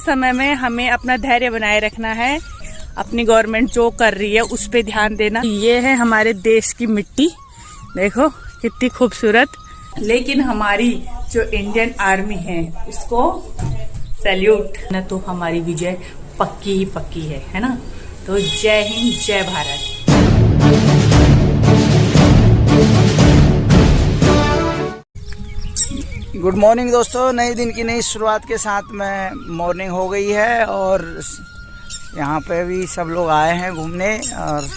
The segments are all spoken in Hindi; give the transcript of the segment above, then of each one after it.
समय में हमें अपना धैर्य बनाए रखना है। अपनी गवर्नमेंट जो कर रही है उस पे ध्यान देना। ये है हमारे देश की मिट्टी, देखो कितनी खूबसूरत। लेकिन हमारी जो इंडियन आर्मी है उसको सैल्यूट ना, तो हमारी विजय पक्की ही पक्की है ना। तो जय हिंद, जय भारत। गुड मॉर्निंग दोस्तों, नए दिन की नई शुरुआत के साथ में मॉर्निंग हो गई है और यहाँ पे भी सब लोग आए हैं घूमने। और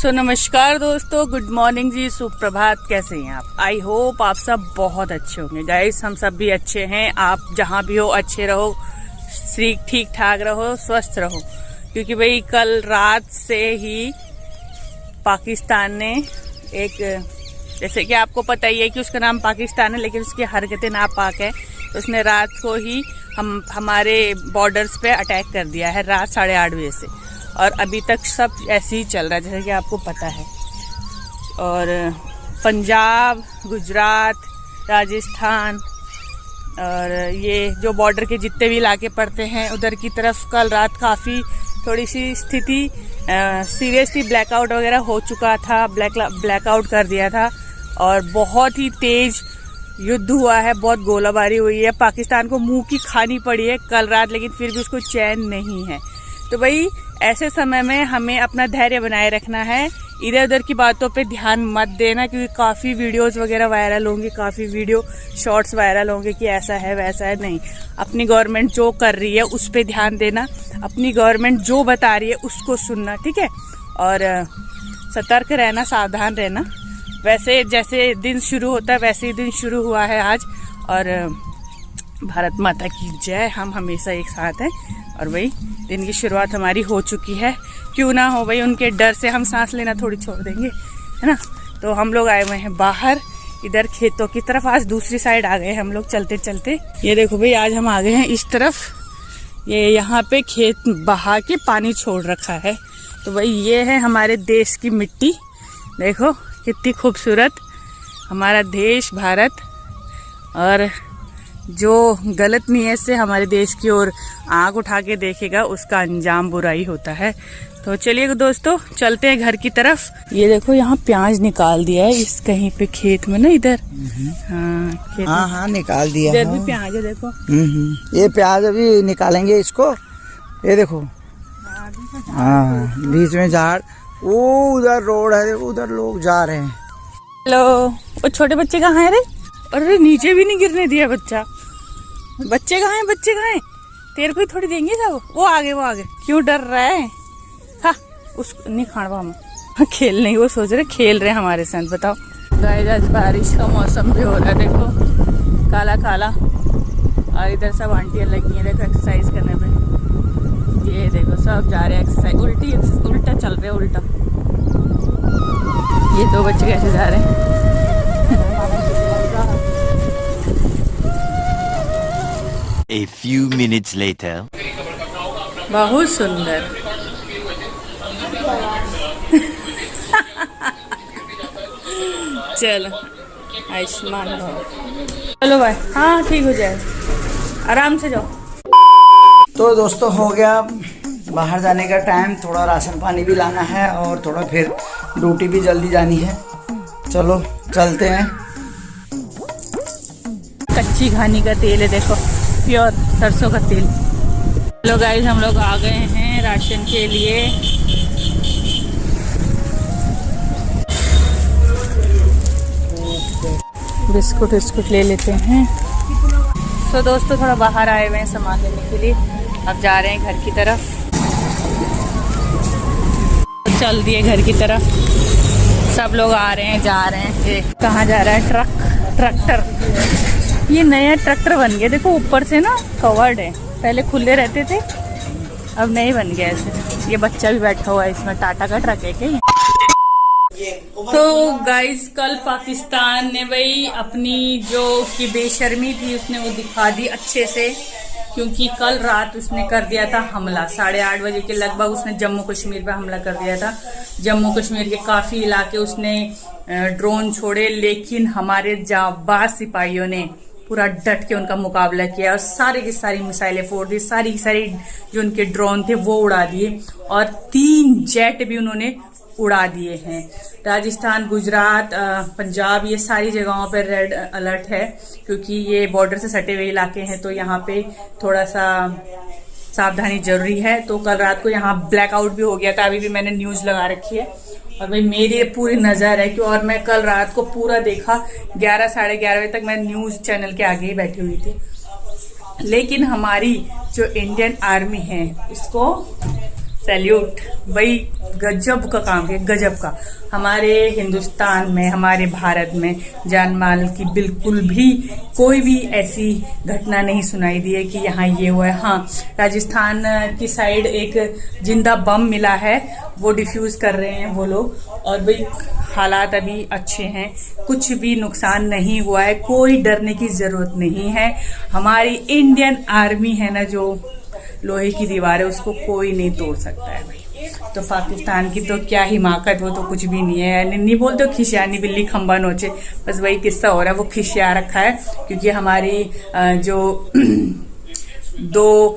नमस्कार दोस्तों, गुड मॉर्निंग जी, सुप्रभात। कैसे हैं आप? आई होप आप सब बहुत अच्छे होंगे। गाइस हम सब भी अच्छे हैं। आप जहाँ भी हो अच्छे रहो, ठीक ठाक रहो, स्वस्थ रहो। क्योंकि भाई कल रात से ही पाकिस्तान ने एक, जैसे कि आपको पता ही है कि उसका नाम पाकिस्तान है लेकिन उसकी हरकतें नापाक है। तो उसने रात को ही हमारे बॉर्डर्स पे अटैक कर दिया है रात 8:30 बजे से, और अभी तक सब ऐसे ही चल रहा है जैसे कि आपको पता है। और पंजाब, गुजरात, राजस्थान और ये जो बॉर्डर के जितने भी इलाके पड़ते हैं उधर की तरफ कल रात काफ़ी थोड़ी सी स्थिति सीरियसली ब्लैकआउट वगैरह हो चुका था, ब्लैकआउट कर दिया था और बहुत ही तेज युद्ध हुआ है, बहुत गोलाबारी हुई है। पाकिस्तान को मुंह की खानी पड़ी है कल रात, लेकिन फिर भी उसको चैन नहीं है। तो भाई ऐसे समय में हमें अपना धैर्य बनाए रखना है। इधर उधर की बातों पे ध्यान मत देना, क्योंकि काफ़ी वीडियोस वगैरह वायरल होंगे, काफ़ी वीडियो शॉर्ट्स वायरल होंगे कि ऐसा है वैसा है। नहीं, अपनी गवर्नमेंट जो कर रही है उस पे ध्यान देना, अपनी गवर्नमेंट जो बता रही है उसको सुनना, ठीक है। और सतर्क रहना, सावधान रहना। वैसे जैसे दिन शुरू होता है वैसे ही दिन शुरू हुआ है आज। और भारत माता की जय। हम हमेशा एक साथ हैं और भाई दिन की शुरुआत हमारी हो चुकी है। क्यों ना हो भाई, उनके डर से हम सांस लेना थोड़ी छोड़ देंगे, है ना। तो हम लोग आए हुए हैं बाहर इधर खेतों की तरफ। आज दूसरी साइड आ गए हम लोग चलते चलते। ये देखो भाई, आज हम आ गए हैं इस तरफ। ये यहाँ पे खेत बहा के पानी छोड़ रखा है। तो भाई ये है हमारे देश की मिट्टी, देखो कितनी खूबसूरत हमारा देश भारत। और जो गलत नीयत से हमारे देश की ओर आंख उठा के देखेगा उसका अंजाम बुराई होता है। तो चलिए दोस्तों चलते हैं घर की तरफ। ये देखो यहाँ प्याज निकाल दिया है इस कहीं पे खेत में ना, इधर। हाँ निकाल दिया। इधर भी प्याज है देखो। ये प्याज अभी निकालेंगे इसको। ये देखो हाँ, बीच में झाड़, वो उधर रोड है, उधर लोग जा रहे हैं। हेलो, वो छोटे बच्चे कहाँ है रे? अरे नीचे भी नहीं गिरने दिया बच्चा। बच्चे कहाँ हैं? बच्चे कहाँ हैं? तेरे को ही थोड़ी देंगे सब। वो आगे क्यों डर रहा है? हाँ उसको नहीं खाना हम खेल नहीं, वो सोच रहे खेल रहे हमारे साथ। बताओ गाइस, आज बारिश का मौसम भी हो रहा है, देखो काला काला। और इधर सब आंटियाँ लगी हैं देखो एक्सरसाइज करने पे। ये देखो सब जा रहे हैं एक्सरसाइज, उल्टा चल रहे, उल्टा। ये दो बच्चे कैसे जा रहे हैं? A few minutes later. बहुत सुंदर। चलो आयुष्मान भव। चलो भाई, हाँ ठीक हो जाए, आराम से जाओ। तो दोस्तों हो गया बाहर जाने का टाइम। थोड़ा राशन पानी भी लाना है और थोड़ा फिर ड्यूटी भी जल्दी जानी है। चलो चलते हैं। कच्ची घानी का तेल है देखो, प्योर सरसों का तेल। हेलो गाइस, हम लोग आ गए हैं राशन के लिए। बिस्कुट ले लेते हैं। तो दोस्तों थोड़ा बाहर आए हुए हैं सामान लेने के लिए, अब जा रहे हैं घर की तरफ। चल दिए घर की तरफ, सब लोग आ रहे हैं जा रहे हैं। ये कहाँ जा रहा है? ट्रैक्टर। ये नया ट्रैक्टर बन गया देखो, ऊपर से ना कवर्ड है, पहले खुले रहते थे अब नहीं बन गया ऐसे। ये बच्चा भी बैठा हुआ है इसमें, टाटा का ट्रक है क्या? तो गाइस कल पाकिस्तान ने भाई अपनी जो उसकी बेशर्मी थी उसने वो दिखा दी अच्छे से, क्योंकि कल रात उसने कर दिया था हमला 8:30 बजे के लगभग। उसने जम्मू कश्मीर पे हमला कर दिया था। जम्मू कश्मीर के काफी इलाके उसने ड्रोन छोड़े, लेकिन हमारे जाबाज सिपाहियों ने पूरा डट के उनका मुकाबला किया और सारी की सारी मिसाइलें फोड़ दी, सारी की सारी जो उनके ड्रोन थे वो उड़ा दिए और 3 जेट भी उन्होंने उड़ा दिए हैं। राजस्थान, गुजरात, पंजाब, ये सारी जगहों पर रेड अलर्ट है क्योंकि ये बॉर्डर से सटे हुए इलाके हैं, तो यहाँ पे थोड़ा सा सावधानी जरूरी है। तो कल रात को यहाँ ब्लैकआउट भी हो गया था, अभी भी मैंने न्यूज लगा रखी है और भाई मेरी पूरी नजर है कि और मैं कल रात को पूरा देखा, 11 साढ़े 11 बजे तक मैं न्यूज चैनल के आगे ही बैठी हुई थी। लेकिन हमारी जो इंडियन आर्मी है इसको सैल्यूट, भाई गजब का काम है, गजब का। हमारे हिंदुस्तान में, हमारे भारत में जान माल की बिल्कुल भी कोई भी ऐसी घटना नहीं सुनाई दी है कि यहाँ ये हुआ है। हाँ, राजस्थान की साइड एक जिंदा बम मिला है, वो डिफ्यूज कर रहे हैं वो लोग और भाई हालात अभी अच्छे हैं, कुछ भी नुकसान नहीं हुआ है, कोई डरने की जरूरत नहीं है। हमारी इंडियन आर्मी है ना, जो लोहे की दीवार है उसको कोई नहीं तोड़ सकता है भाई। तो पाकिस्तान की तो क्या हिमाकत, वो तो कुछ भी नहीं है। नहीं बोलते खिसियानी बिल्ली खंबा नोचे, बस वही किस्सा हो रहा है, वो खिसिया रखा है क्योंकि हमारी जो 2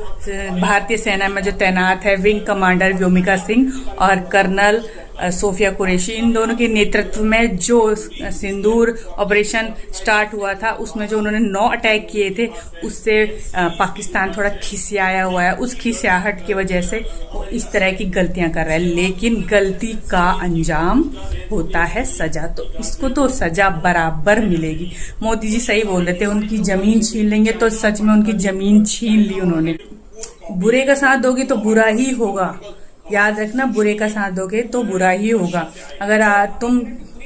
भारतीय सेना में जो तैनात है विंग कमांडर व्योमिका सिंह और कर्नल सोफिया कुरैशी, इन दोनों के नेतृत्व में जो सिंदूर ऑपरेशन स्टार्ट हुआ था उसमें जो उन्होंने 9 अटैक किए थे उससे पाकिस्तान थोड़ा खिसियाया हुआ है। उस खिसियाहट की वजह से वो इस तरह की गलतियां कर रहा है, लेकिन गलती का अंजाम होता है सजा, तो इसको तो सजा बराबर मिलेगी। मोदी जी सही बोल रहे थे, उनकी जमीन छीन लेंगे, तो सच में उनकी जमीन छीन ली उन्होंने। बुरे का साथ दोगे तो बुरा ही होगा, याद रखना, बुरे का साथ दोगे तो बुरा ही होगा। अगर तुम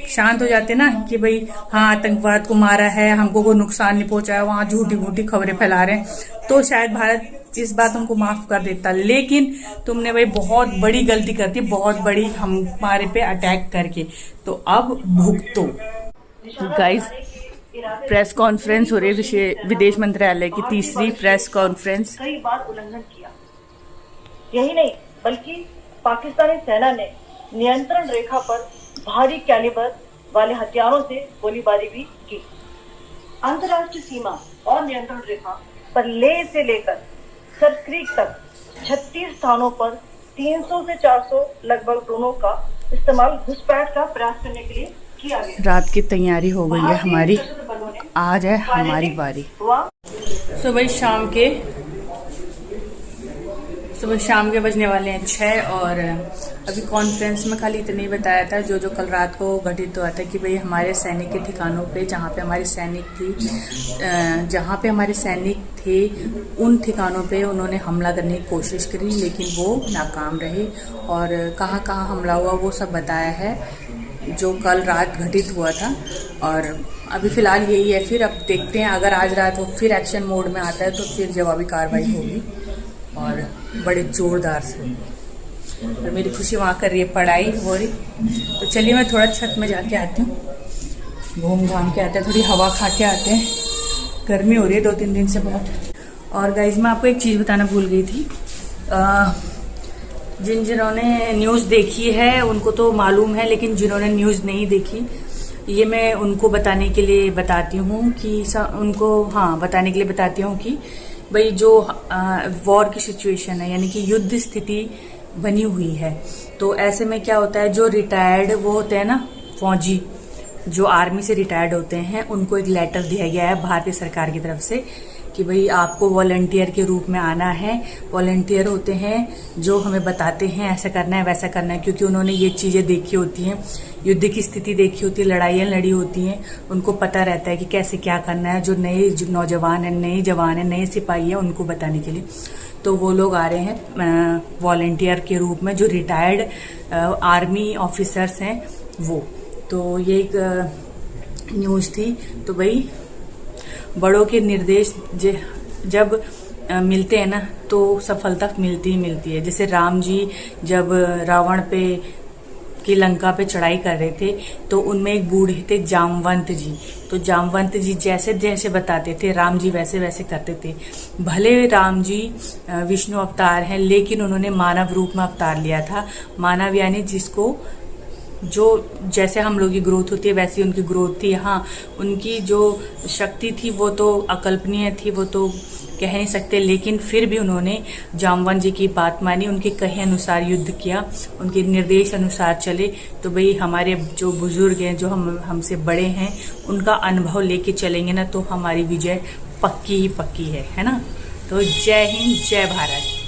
शांत हो जाते ना कि भाई हाँ आतंकवाद को मारा है, हमको कोई नुकसान नहीं पहुंचाया, वहां झूठी मूठी खबरें फैला रहे हैं, तो शायद भारत इस बात तुमको माफ कर देता। लेकिन तुमने भाई बहुत बड़ी गलती कर दी, बहुत बड़ी, हमारे पे अटैक करके, तो अब भुगतो। गाइस, प्रेस कॉन्फ्रेंस हो रही है विदेश मंत्रालय की, तीसरी प्रेस कॉन्फ्रेंस। कई बार उल्लंघन किया, यही नहीं बल्कि पाकिस्तानी सेना ने नियंत्रण रेखा पर भारी कैलिबर वाले हथियारों से गोलीबारी भी की। अंतर्राष्ट्रीय सीमा और नियंत्रण रेखा पर लेह से लेकर सरक्रीक तक 36 स्थानों पर 300 से 400 लगभग ड्रोनों का इस्तेमाल घुसपैठ का प्रयास करने के लिए किया गया। रात की तैयारी हो गई है हमारी, आज है हमारी बारी। सुबह शाम के बजने वाले हैं 6 और अभी कॉन्फ्रेंस में खाली इतना ही बताया था जो कल रात को घटित हुआ था कि भाई हमारे सैनिक के ठिकानों पे, जहाँ पे हमारे सैनिक थे उन ठिकानों पे उन्होंने हमला करने की कोशिश करी, लेकिन वो नाकाम रहे। और कहाँ कहाँ हमला हुआ वो सब बताया है जो कल रात घटित हुआ था। और अभी फिलहाल यही है, फिर अब देखते हैं, अगर आज रात वो फिर एक्शन मोड में आता है तो फिर जवाबी कार्रवाई होगी और बड़े जोरदार से होगी। और मेरी खुशी वहाँ कर रही है, पढ़ाई हो रही। तो चलिए मैं थोड़ा छत में जाके आती हूँ, घूम घाम के आते हैं, थोड़ी हवा खा के आते हैं, गर्मी हो रही है 2-3 दिन से बहुत। और गाइज मैं आपको एक चीज़ बताना भूल गई थी, जिन्होंने न्यूज़ देखी है उनको तो मालूम है, लेकिन जिन्होंने न्यूज़ नहीं देखी ये मैं उनको बताने के लिए बताती हूँ कि भाई जो वॉर की सिचुएशन है, यानी कि युद्ध स्थिति बनी हुई है, तो ऐसे में क्या होता है, जो रिटायर्ड वो होते हैं ना फौजी, जो आर्मी से रिटायर्ड होते हैं, उनको एक लेटर दिया गया है भारतीय सरकार की तरफ से कि भाई आपको वॉलंटियर के रूप में आना है। वॉलंटियर होते हैं जो हमें बताते हैं ऐसा करना है वैसा करना है, क्योंकि उन्होंने ये चीज़ें देखी होती हैं, युद्ध की स्थिति देखी होती है, लड़ाइयाँ लड़ी होती हैं, उनको पता रहता है कि कैसे क्या करना है। जो नए नौजवान हैं, नए जवान हैं, नए सिपाही हैं, उनको बताने के लिए तो वो लोग आ रहे हैं वॉलंटियर के रूप में, जो रिटायर्ड आर्मी ऑफिसर्स हैं वो। तो ये एक न्यूज़ थी। तो भाई बड़ों के निर्देश जब मिलते हैं ना तो सफलता मिलती ही मिलती है। जैसे राम जी जब रावण पे की लंका पे चढ़ाई कर रहे थे तो उनमें एक बूढ़े थे जामवंत जी, तो जामवंत जी जैसे जैसे बताते थे राम जी वैसे वैसे करते थे। भले राम जी विष्णु अवतार हैं, लेकिन उन्होंने मानव रूप में अवतार लिया था। मानव यानी जिसको जो जैसे हम लोग की ग्रोथ होती है वैसी उनकी ग्रोथ थी। हाँ, उनकी जो शक्ति थी वो तो अकल्पनीय थी, वो तो कह नहीं सकते, लेकिन फिर भी उन्होंने जामवंत जी की बात मानी, उनके कहे अनुसार युद्ध किया, उनके निर्देश अनुसार चले। तो भाई हमारे जो बुजुर्ग हैं, जो हमसे बड़े हैं, उनका अनुभव लेके चलेंगे ना तो हमारी विजय पक्की ही पक्की है ना। तो जय हिंद, जय भारत।